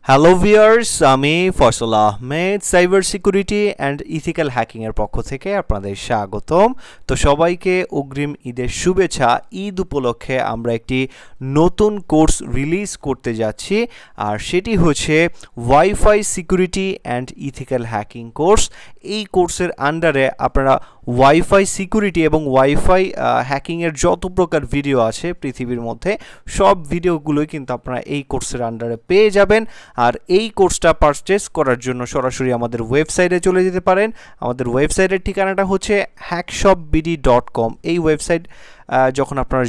Hello viewers, আমি Faisal Ahmed cyber security and ethical hacking এর পক্ষ থেকে আপনাদের স্বাগতম। তো সবাইকে অগ্রিম ঈদের শুভেচ্ছা। ঈদ উপলক্ষে আমরা একটি নতুন কোর্স রিলিজ করতে যাচ্ছি, আর সেটি হচ্ছে wifi security and ethical hacking course. এই কোর্সের আন্ডারে আপনারা ওয়াইফাই সিকিউরিটি এবং ওয়াইফাই হ্যাকিংয়ের যত প্রকার ভিডিও আছে পৃথিবীর মধ্যে, সব ভিডিওগুলোই কিন্তু আপনারা এই কোর্সের আন্ডারে পেয়ে যাবেন। আর এই কোর্সটা পারচেস করার জন্য সরাসরি আমাদের ওয়েবসাইটে চলে যেতে পারেন। আমাদের ওয়েবসাইটের ঠিকানাটা হচ্ছে hackshopbd.com। এই ওয়েবসাইট যখন আপনারা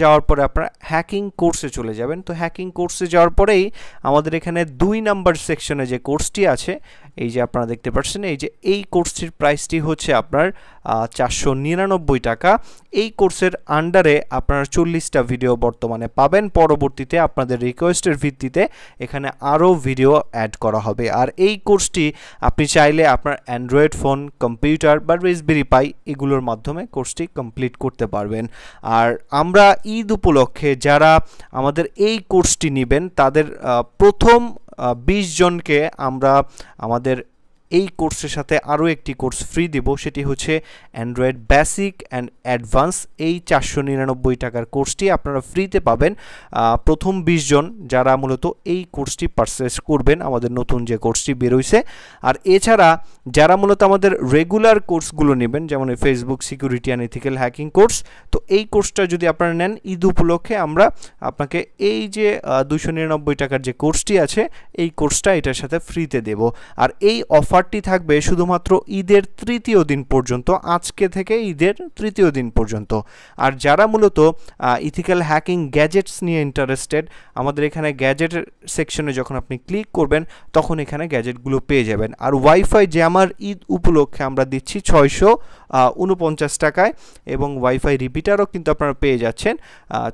যাওয়ার পরে আপনারা হ্যাকিং কোর্সে চলে যাবেন। তো হ্যাকিং কোর্সে যাওয়ার পরেই আমাদের এখানে 2 নাম্বার সেকশনে যে কোর্সটি আছে, এই যে আপনারা দেখতে পাচ্ছেন, এই কোর্সটির প্রাইসটি হচ্ছে আপনার 499 টাকা। এই কোর্সের আন্ডারে আপনারা 40টা ভিডিও বর্তমানে পাবেন। পরবর্তীতে আপনাদের রিকোয়েস্টের ভিত্তিতে এখানে আরও ভিডিও অ্যাড করা হবে। আর এই কোর্সটি আপনি চাইলে আপনার অ্যান্ড্রয়েড ফোন, কম্পিউটার বা রাসবেরি পাই এগুলোর মাধ্যমে কোর্সটি কমপ্লিট করতে পারবেন। আর আমরা ঈদ উপলক্ষে যারা আমাদের এই কোর্সটি নেবেন তাদের প্রথম 20 জনকে আমরা আমাদের এই কোর্সের সাথে আরও একটি কোর্স ফ্রি দেব। সেটি হচ্ছে অ্যান্ড্রয়েড বেসিক অ্যান্ড অ্যাডভান্স। এই 499 টাকার কোর্সটি আপনারা ফ্রিতে পাবেন প্রথম 20 জন যারা মূলত এই কোর্সটি পারচেস করবেন, আমাদের নতুন যে কোর্সটি বেরোইছে। আর এছাড়া যারা মূলত আমাদের রেগুলার কোর্সগুলো নেবেন, যেমন Facebook security and ethical hacking course, তো এই কোর্সটা যদি আপনারা নেন ঈদ উপলক্ষে আমরা আপনাকে এই যে 299 টাকার যে কোর্সটি আছে এই কোর্সটা এটার সাথে ফ্রিতে দেব। আর এই অফারটি থাকবে শুধুমাত্র ঈদের 3য় দিন পর্যন্ত, আজকে থেকে ঈদের 3য় দিন পর্যন্ত। আর যারা মূলত ইথিক্যাল হ্যাকিং গ্যাজেটস নিয়ে ইন্টারেস্টেড, আমাদের এখানে গ্যাজেটের সেকশনে যখন আপনি ক্লিক করবেন তখন এখানে গ্যাজেটগুলো পেয়ে যাবেন। আর ওয়াইফাই যে আমার ঈদ উপলক্ষে আমরা দিচ্ছি 649 টাকায়, এবং ওয়াইফাই রিপিটারও কিন্তু আপনারা পেয়ে যাচ্ছেন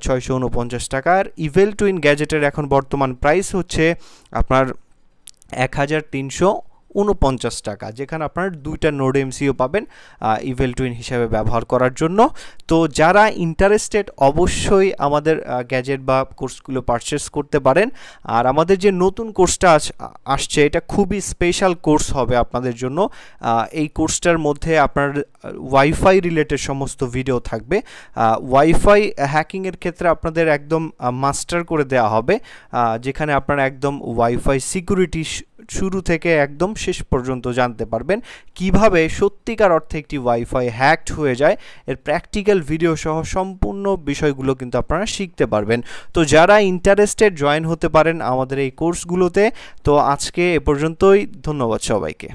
649 টাকার। ইভেল টুইন গ্যাজেটের এখন বর্তমান প্রাইস হচ্ছে আপনার 1349 টাকা, যেখানে আপনার 2টা নোড এমসিও পাবেন ইভেল টুইন হিসাবে ব্যবহার করার জন্য। তো যারা ইন্টারেস্টেড অবশ্যই আমাদের গ্যাজেট বা কোর্সগুলো পারচেস করতে পারেন। আর আমাদের যে নতুন কোর্সটা আসছে এটা খুবই স্পেশাল কোর্স হবে আপনাদের জন্য। এই কোর্সটার মধ্যে আপনার ওয়াইফাই রিলেটেড সমস্ত ভিডিও থাকবে। ওয়াইফাই হ্যাকিংয়ের ক্ষেত্রে আপনাদের একদম মাস্টার করে দেওয়া হবে, যেখানে আপনারা একদম ওয়াইফাই সিকিউরিটি শুরু থেকে একদম শেষ পর্যন্ত জানতে পারবেন কিভাবে সত্যিকার অর্থে একটি ওয়াইফাই হ্যাকড হয়ে যায়। এর প্র্যাকটিক্যাল ভিডিও সহ সম্পূর্ণ বিষয়গুলো কিন্তু আপনারা শিখতে পারবেন। তো যারা ইন্টারেস্টেড জয়েন হতে পারেন আমাদের এই কোর্সগুলোতে। তো আজকে এ পর্যন্তই, ধন্যবাদ সবাইকে।